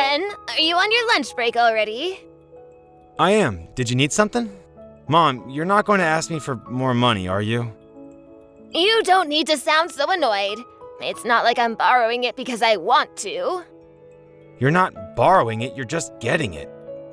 Ben, are you on your lunch break already? I am. Did you need something? Mom, you're not going to ask me for more money, are you? You don't need to sound so annoyed. It's not like I'm borrowing it because I want to. You're not borrowing it, you're just getting it.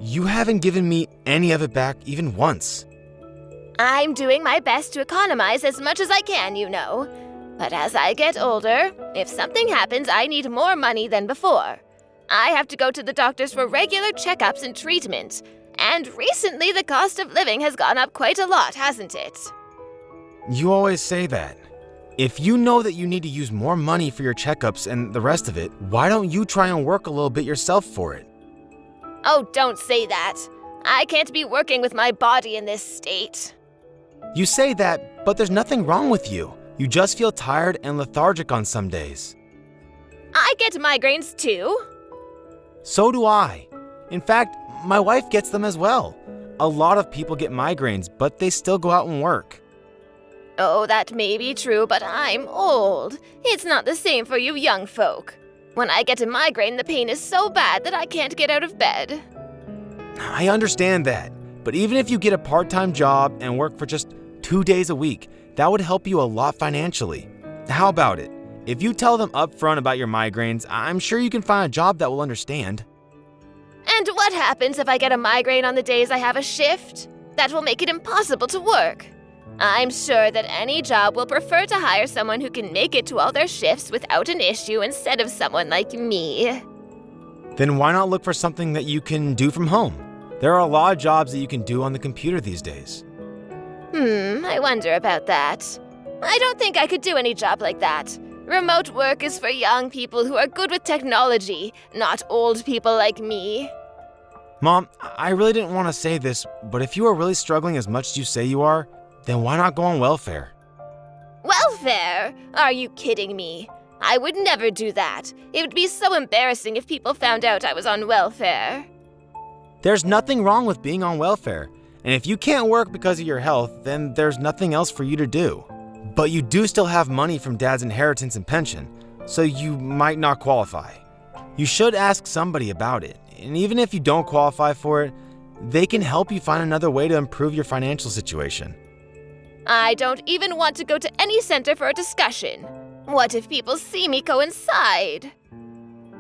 You haven't given me any of it back even once. I'm doing my best to economize as much as I can, you know. But as I get older, if something happens, I need more money than before. I have to go to the doctors for regular checkups and treatment. And recently the cost of living has gone up quite a lot, hasn't it? You always say that. If you know that you need to use more money for your checkups and the rest of it, why don't you try and work a little bit yourself for it? Oh, don't say that. I can't be working with my body in this state. You say that, but there's nothing wrong with you. You just feel tired and lethargic on some days. I get migraines too. So do I. In fact, my wife gets them as well. A lot of people get migraines, but they still go out and work. Oh, that may be true, but I'm old. It's not the same for you young folk. When I get a migraine, the pain is so bad that I can't get out of bed. I understand that, but even if you get a part-time job and work for just 2 days a week, that would help you a lot financially. How about it? If you tell them upfront about your migraines, I'm sure you can find a job that will understand. And what happens if I get a migraine on the days I have a shift? That will make it impossible to work. I'm sure that any job will prefer to hire someone who can make it to all their shifts without an issue instead of someone like me. Then why not look for something that you can do from home? There are a lot of jobs that you can do on the computer these days. I wonder about that. I don't think I could do any job like that. Remote work is for young people who are good with technology, not old people like me. Mom, I really didn't want to say this, but if you are really struggling as much as you say you are, then why not go on welfare? Welfare? Are you kidding me? I would never do that. It would be so embarrassing if people found out I was on welfare. There's nothing wrong with being on welfare, and if you can't work because of your health, then there's nothing else for you to do. But you do still have money from Dad's inheritance and pension, so you might not qualify. You should ask somebody about it, and even if you don't qualify for it, they can help you find another way to improve your financial situation. I don't even want to go to any center for a discussion. What if people see me go inside?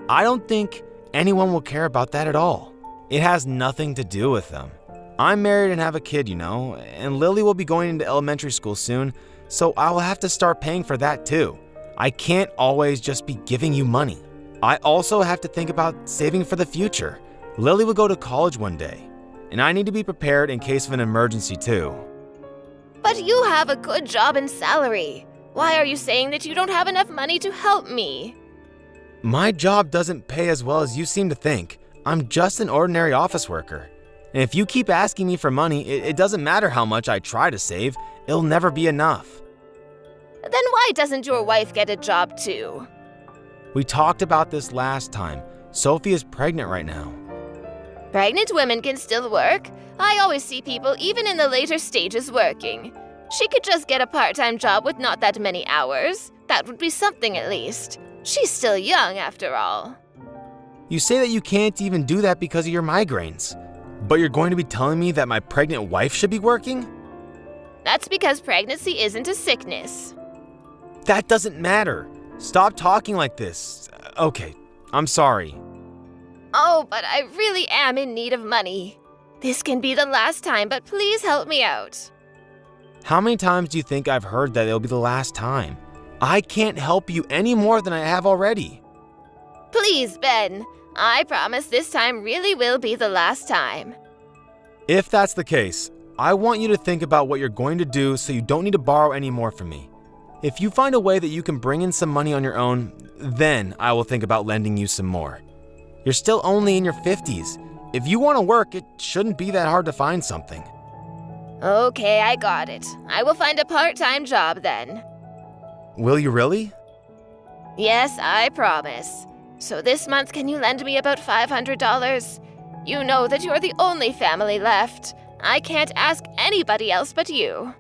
I don't think anyone will care about that at all. It has nothing to do with them. I'm married and have a kid, you know, and Lily will be going into elementary school soon, so I will have to start paying for that too. I can't always just be giving you money. I also have to think about saving for the future. Lily will go to college one day, and I need to be prepared in case of an emergency too. But you have a good job and salary. Why are you saying that you don't have enough money to help me? My job doesn't pay as well as you seem to think. I'm just an ordinary office worker. And if you keep asking me for money, it doesn't matter how much I try to save, it'll never be enough. Then why doesn't your wife get a job too? We talked about this last time. Sophie is pregnant right now. Pregnant women can still work. I always see people even in the later stages working. She could just get a part-time job with not that many hours. That would be something at least. She's still young after all. You say that you can't even do that because of your migraines. But you're going to be telling me that my pregnant wife should be working? That's because pregnancy isn't a sickness. That doesn't matter. Stop talking like this. Okay, I'm sorry. Oh, but I really am in need of money. This can be the last time, but please help me out. How many times do you think I've heard that it'll be the last time? I can't help you any more than I have already. Please, Ben. I promise this time really will be the last time. If that's the case, I want you to think about what you're going to do so you don't need to borrow any more from me. If you find a way that you can bring in some money on your own, then I will think about lending you some more. You're still only in your 50s. If you want to work, it shouldn't be that hard to find something. Okay, I got it. I will find a part-time job then. Will you really? Yes, I promise. So this month, can you lend me about $500? You know that you're the only family left. I can't ask anybody else but you.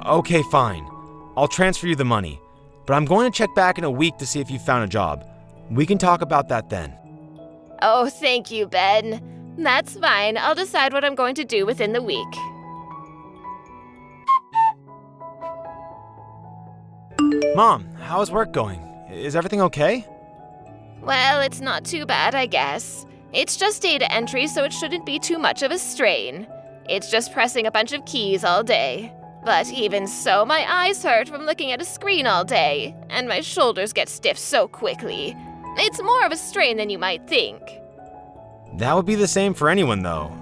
Okay, fine. I'll transfer you the money. But I'm going to check back in a week to see if you found a job. We can talk about that then. Oh, thank you, Ben. That's fine. I'll decide what I'm going to do within the week. Mom, how's work going? Is everything okay? Well, it's not too bad, I guess. It's just data entry, so it shouldn't be too much of a strain. It's just pressing a bunch of keys all day. But even so, my eyes hurt from looking at a screen all day, and my shoulders get stiff so quickly. It's more of a strain than you might think. That would be the same for anyone, though.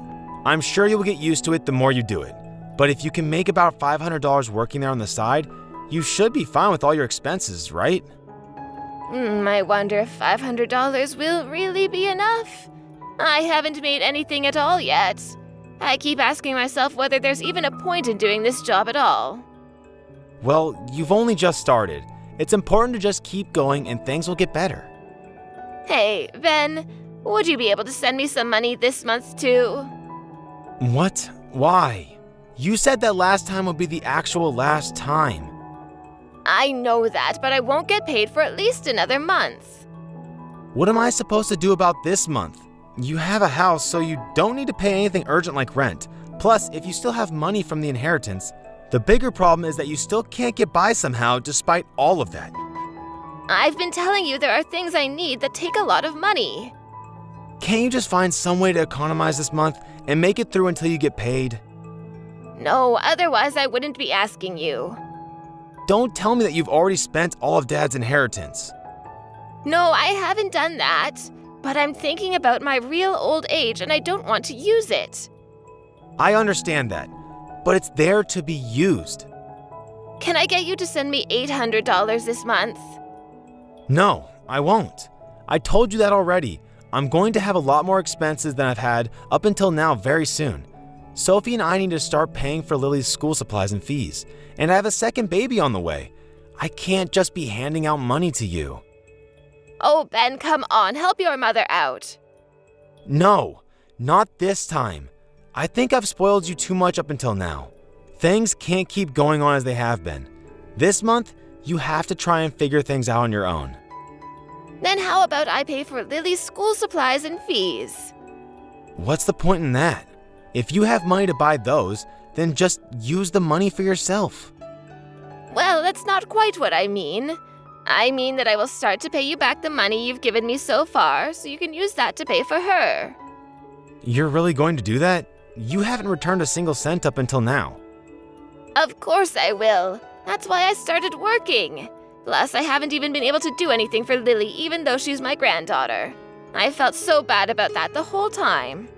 I'm sure you will get used to it the more you do it. But if you can make about $500 working there on the side, you should be fine with all your expenses, right? I wonder if $500 will really be enough. I haven't made anything at all yet. I keep asking myself whether there's even a point in doing this job at all. Well, you've only just started. It's important to just keep going and things will get better. Hey, Ben, would you be able to send me some money this month too? What? Why? You said that last time would be the actual last time. I know that, but I won't get paid for at least another month. What am I supposed to do about this month? You have a house, so you don't need to pay anything urgent like rent. Plus, if you still have money from the inheritance, the bigger problem is that you still can't get by somehow despite all of that. I've been telling you there are things I need that take a lot of money. Can't you just find some way to economize this month and make it through until you get paid? No, otherwise I wouldn't be asking you. Don't tell me that you've already spent all of Dad's inheritance. No, I haven't done that. But I'm thinking about my real old age and I don't want to use it. I understand that, but it's there to be used. Can I get you to send me $800 this month? No, I won't. I told you that already. I'm going to have a lot more expenses than I've had up until now very soon. Sophie and I need to start paying for Lily's school supplies and fees, and I have a second baby on the way. I can't just be handing out money to you. Oh, Ben, come on, help your mother out. No, not this time. I think I've spoiled you too much up until now. Things can't keep going on as they have been. This month, you have to try and figure things out on your own. Then how about I pay for Lily's school supplies and fees? What's the point in that? If you have money to buy those, then just use the money for yourself. Well, that's not quite what I mean. I mean that I will start to pay you back the money you've given me so far, so you can use that to pay for her. You're really going to do that? You haven't returned a single cent up until now. Of course I will. That's why I started working. Plus, I haven't even been able to do anything for Lily, even though she's my granddaughter. I felt so bad about that the whole time.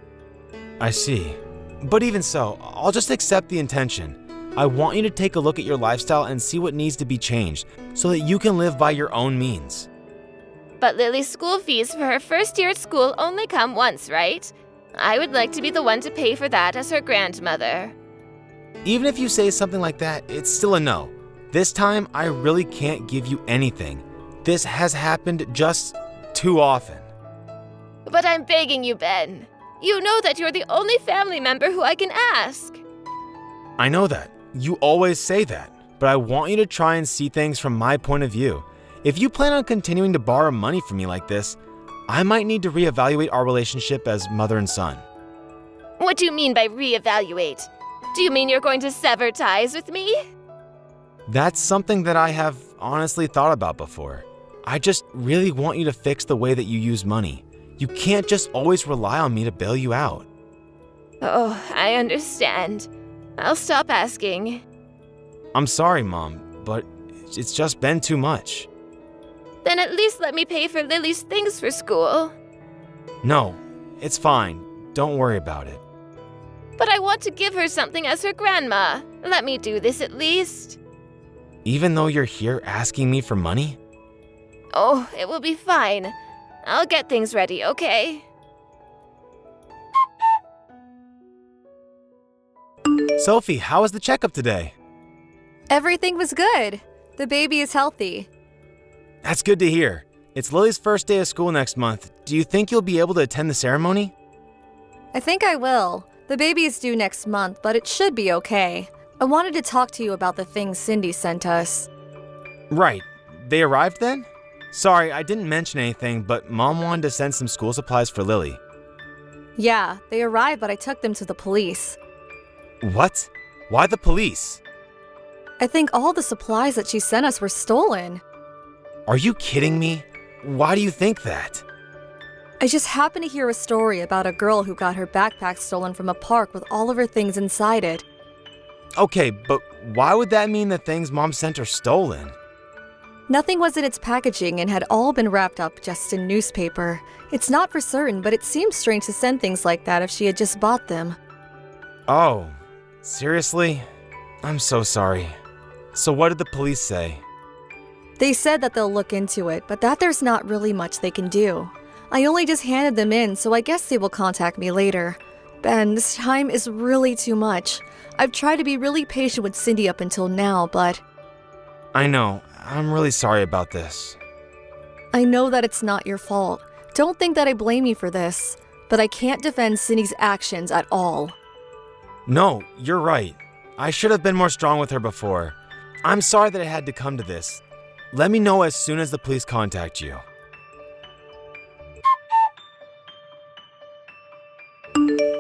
I see. But even so, I'll just accept the intention. I want you to take a look at your lifestyle and see what needs to be changed so that you can live by your own means. But Lily's school fees for her first year at school only come once, right? I would like to be the one to pay for that as her grandmother. Even if you say something like that, it's still a no. This time, I really can't give you anything. This has happened just too often. But I'm begging you, Ben. You know that you're the only family member who I can ask. I know that. You always say that. But I want you to try and see things from my point of view. If you plan on continuing to borrow money from me like this, I might need to reevaluate our relationship as mother and son. What do you mean by reevaluate? Do you mean you're going to sever ties with me? That's something that I have honestly thought about before. I just really want you to fix the way that you use money. You can't just always rely on me to bail you out. Oh, I understand. I'll stop asking. I'm sorry, Mom, but it's just been too much. Then at least let me pay for Lily's things for school. No, it's fine. Don't worry about it. But I want to give her something as her grandma. Let me do this at least. Even though you're here asking me for money? Oh, it will be fine. I'll get things ready, okay? Sophie, how was the checkup today? Everything was good. The baby is healthy. That's good to hear. It's Lily's first day of school next month. Do you think you'll be able to attend the ceremony? I think I will. The baby is due next month, but it should be okay. I wanted to talk to you about the things Cindy sent us. Right. They arrived then? Sorry, I didn't mention anything, but Mom wanted to send some school supplies for Lily. Yeah, they arrived, but I took them to the police. What? Why the police? I think all the supplies that she sent us were stolen. Are you kidding me? Why do you think that? I just happened to hear a story about a girl who got her backpack stolen from a park with all of her things inside it. Okay, but why would that mean the things Mom sent are stolen? Nothing was in its packaging and had all been wrapped up just in newspaper. It's not for certain, but it seems strange to send things like that if she had just bought them. Oh, seriously? I'm so sorry. So what did the police say? They said that they'll look into it, but that there's not really much they can do. I only just handed them in, so I guess they will contact me later. Ben, this time is really too much. I've tried to be really patient with Cindy up until now, but I know. I'm really sorry about this. I know that it's not your fault. Don't think that I blame you for this, but I can't defend Cindy's actions at all. No, you're right. I should have been more strong with her before. I'm sorry that it had to come to this. Let me know as soon as the police contact you.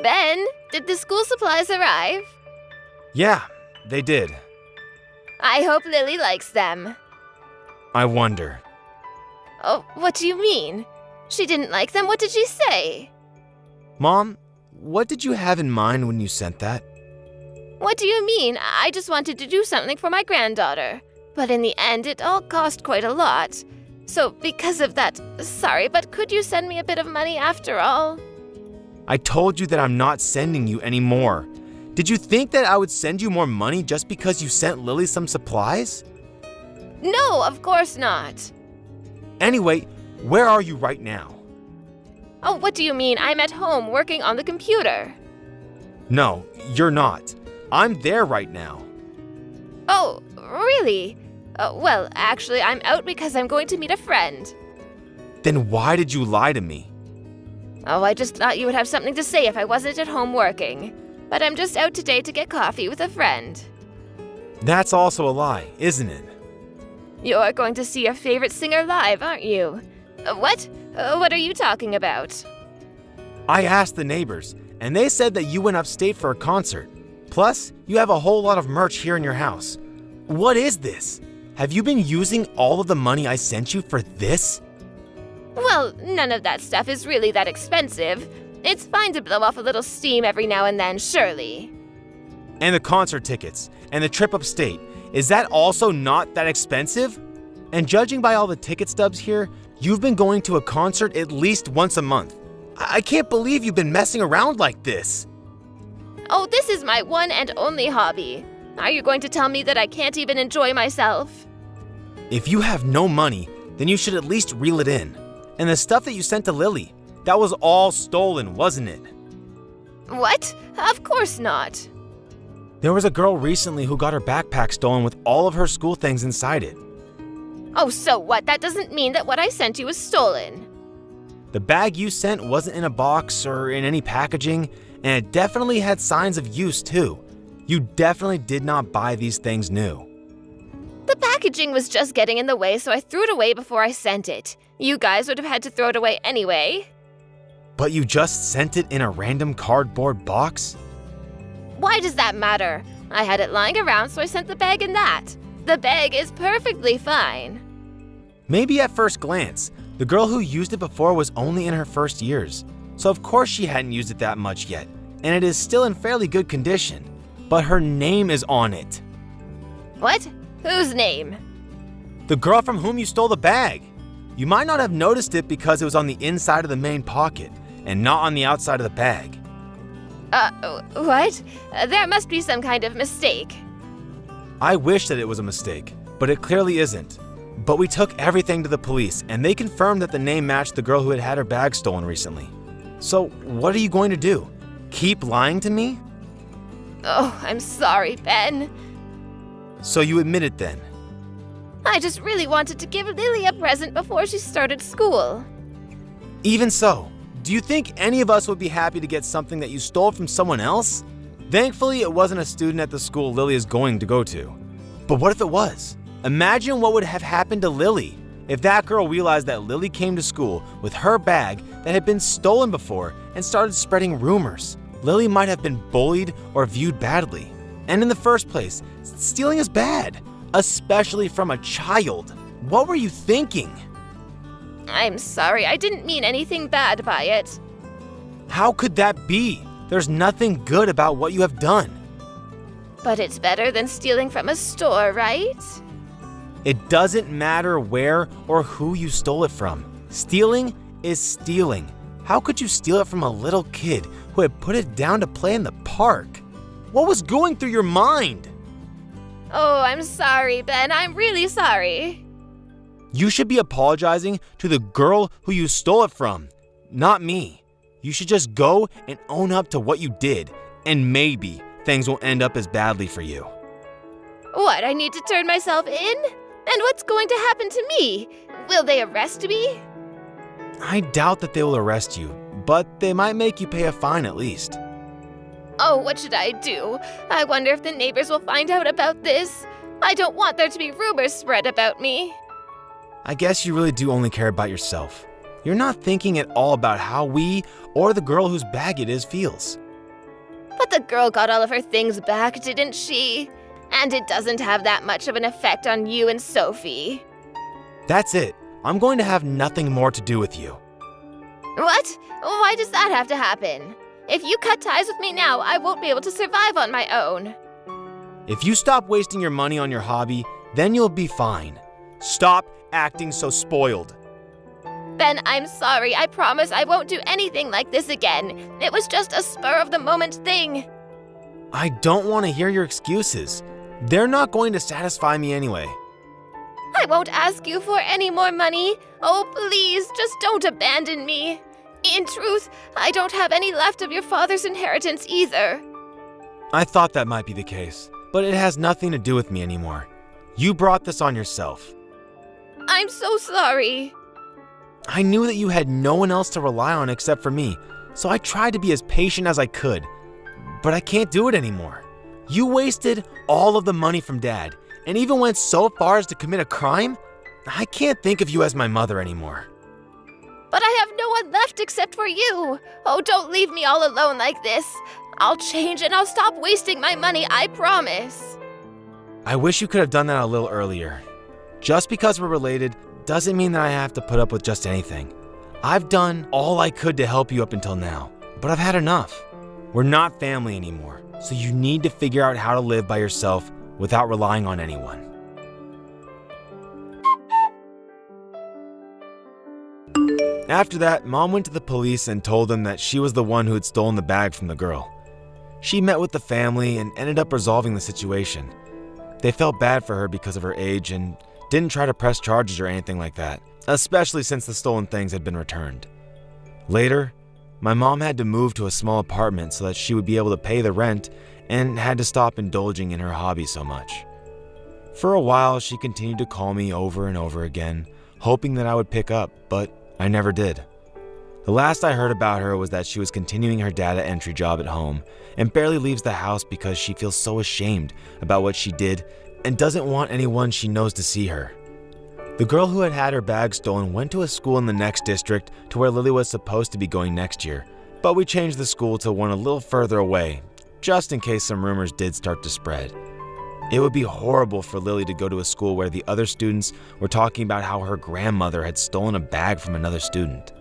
Ben, did the school supplies arrive? Yeah, they did. I hope Lily likes them. I wonder. Oh, what do you mean? She didn't like them? What did she say? Mom, what did you have in mind when you sent that? What do you mean? I just wanted to do something for my granddaughter. But in the end, it all cost quite a lot. So because of that, sorry, but could you send me a bit of money after all? I told you that I'm not sending you any more. Did you think that I would send you more money just because you sent Lily some supplies? No, of course not. Anyway, where are you right now? Oh, what do you mean? I'm at home working on the computer. No, you're not. I'm there right now. Oh, really? Well, actually, I'm out because I'm going to meet a friend. Then why did you lie to me? Oh, I just thought you would have something to say if I wasn't at home working. But I'm just out today to get coffee with a friend. That's also a lie, isn't it? You're going to see your favorite singer live, aren't you? What? What are you talking about? I asked the neighbors, and they said that you went upstate for a concert. Plus, you have a whole lot of merch here in your house. What is this? Have you been using all of the money I sent you for this? Well, none of that stuff is really that expensive. It's fine to blow off a little steam every now and then, surely. And the concert tickets, and the trip upstate, is that also not that expensive? And judging by all the ticket stubs here, you've been going to a concert at least once a month. I can't believe you've been messing around like this. Oh, this is my one and only hobby. Are you going to tell me that I can't even enjoy myself? If you have no money, then you should at least reel it in. And the stuff that you sent to Lily, that was all stolen, wasn't it? What? Of course not. There was a girl recently who got her backpack stolen with all of her school things inside it. Oh, so what? That doesn't mean that what I sent you was stolen. The bag you sent wasn't in a box or in any packaging, and it definitely had signs of use too. You definitely did not buy these things new. The packaging was just getting in the way, so I threw it away before I sent it. You guys would have had to throw it away anyway. But you just sent it in a random cardboard box? Why does that matter? I had it lying around, so I sent the bag in that. The bag is perfectly fine. Maybe at first glance, the girl who used it before was only in her first years, so of course she hadn't used it that much yet, and it is still in fairly good condition. But her name is on it. What? Whose name? The girl from whom you stole the bag. You might not have noticed it because it was on the inside of the main pocket and not on the outside of the bag. What? There must be some kind of mistake. I wish that it was a mistake, but it clearly isn't. But we took everything to the police, and they confirmed that the name matched the girl who had had her bag stolen recently. So, what are you going to do? Keep lying to me? Oh, I'm sorry, Ben. So you admit it then? I just really wanted to give Lily a present before she started school. Even so, do you think any of us would be happy to get something that you stole from someone else? Thankfully, it wasn't a student at the school Lily is going to go to. But what if it was? Imagine what would have happened to Lily. If that girl realized that Lily came to school with her bag that had been stolen before and started spreading rumors, Lily might have been bullied or viewed badly. And in the first place, stealing is bad, especially from a child. What were you thinking? I'm sorry, I didn't mean anything bad by it. How could that be? There's nothing good about what you have done. But it's better than stealing from a store, right? It doesn't matter where or who you stole it from. Stealing is stealing. How could you steal it from a little kid who had put it down to play in the park? What was going through your mind? Oh, I'm sorry, Ben. I'm really sorry. You should be apologizing to the girl who you stole it from, not me. You should just go and own up to what you did, and maybe things won't end up as badly for you. What, I need to turn myself in? And what's going to happen to me? Will they arrest me? I doubt that they will arrest you, but they might make you pay a fine at least. Oh, what should I do? I wonder if the neighbors will find out about this. I don't want there to be rumors spread about me. I guess you really do only care about yourself. You're not thinking at all about how we or the girl whose bag it is feels. But the girl got all of her things back, didn't she? And it doesn't have that much of an effect on you and Sophie. That's it. I'm going to have nothing more to do with you. What? Why does that have to happen? If you cut ties with me now, I won't be able to survive on my own. If you stop wasting your money on your hobby, then you'll be fine. Stop acting so spoiled. Ben, I'm sorry. I promise I won't do anything like this again. It was just a spur-of-the-moment thing. I don't want to hear your excuses. They're not going to satisfy me anyway. I won't ask you for any more money. Oh, please, just don't abandon me. In truth, I don't have any left of your father's inheritance either. I thought that might be the case, but it has nothing to do with me anymore. You brought this on yourself. I'm so sorry. I knew that you had no one else to rely on except for me, so I tried to be as patient as I could. But I can't do it anymore. You wasted all of the money from Dad, and even went so far as to commit a crime? I can't think of you as my mother anymore. But I have no one left except for you. Oh, don't leave me all alone like this. I'll change and I'll stop wasting my money, I promise. I wish you could have done that a little earlier. Just because we're related doesn't mean that I have to put up with just anything. I've done all I could to help you up until now, but I've had enough. We're not family anymore, so you need to figure out how to live by yourself without relying on anyone. After that, Mom went to the police and told them that she was the one who had stolen the bag from the girl. She met with the family and ended up resolving the situation. They felt bad for her because of her age and didn't try to press charges or anything like that, especially since the stolen things had been returned. Later, my mom had to move to a small apartment so that she would be able to pay the rent and had to stop indulging in her hobby so much. For a while, she continued to call me over and over again, hoping that I would pick up, but I never did. The last I heard about her was that she was continuing her data entry job at home and barely leaves the house because she feels so ashamed about what she did and doesn't want anyone she knows to see her. The girl who had had her bag stolen went to a school in the next district to where Lily was supposed to be going next year, but we changed the school to one a little further away, just in case some rumors did start to spread. It would be horrible for Lily to go to a school where the other students were talking about how her grandmother had stolen a bag from another student.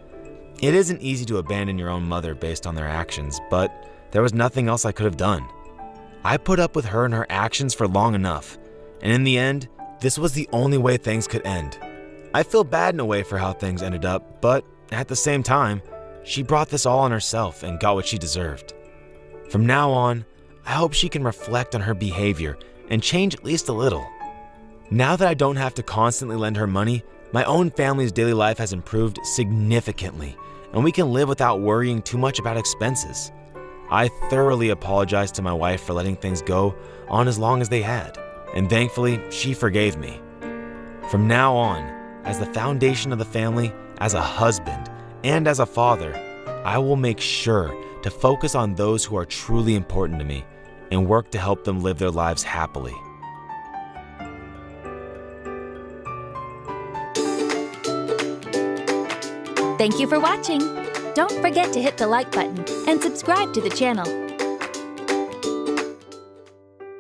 It isn't easy to abandon your own mother based on their actions, but there was nothing else I could have done. I put up with her and her actions for long enough, and in the end, this was the only way things could end. I feel bad in a way for how things ended up, but at the same time, she brought this all on herself and got what she deserved. From now on, I hope she can reflect on her behavior and change at least a little. Now that I don't have to constantly lend her money, my own family's daily life has improved significantly, and we can live without worrying too much about expenses. I thoroughly apologized to my wife for letting things go on as long as they had, and thankfully, she forgave me. From now on, as the foundation of the family, as a husband, and as a father, I will make sure to focus on those who are truly important to me and work to help them live their lives happily. Thank you for watching. Don't forget to hit the like button and subscribe to the channel.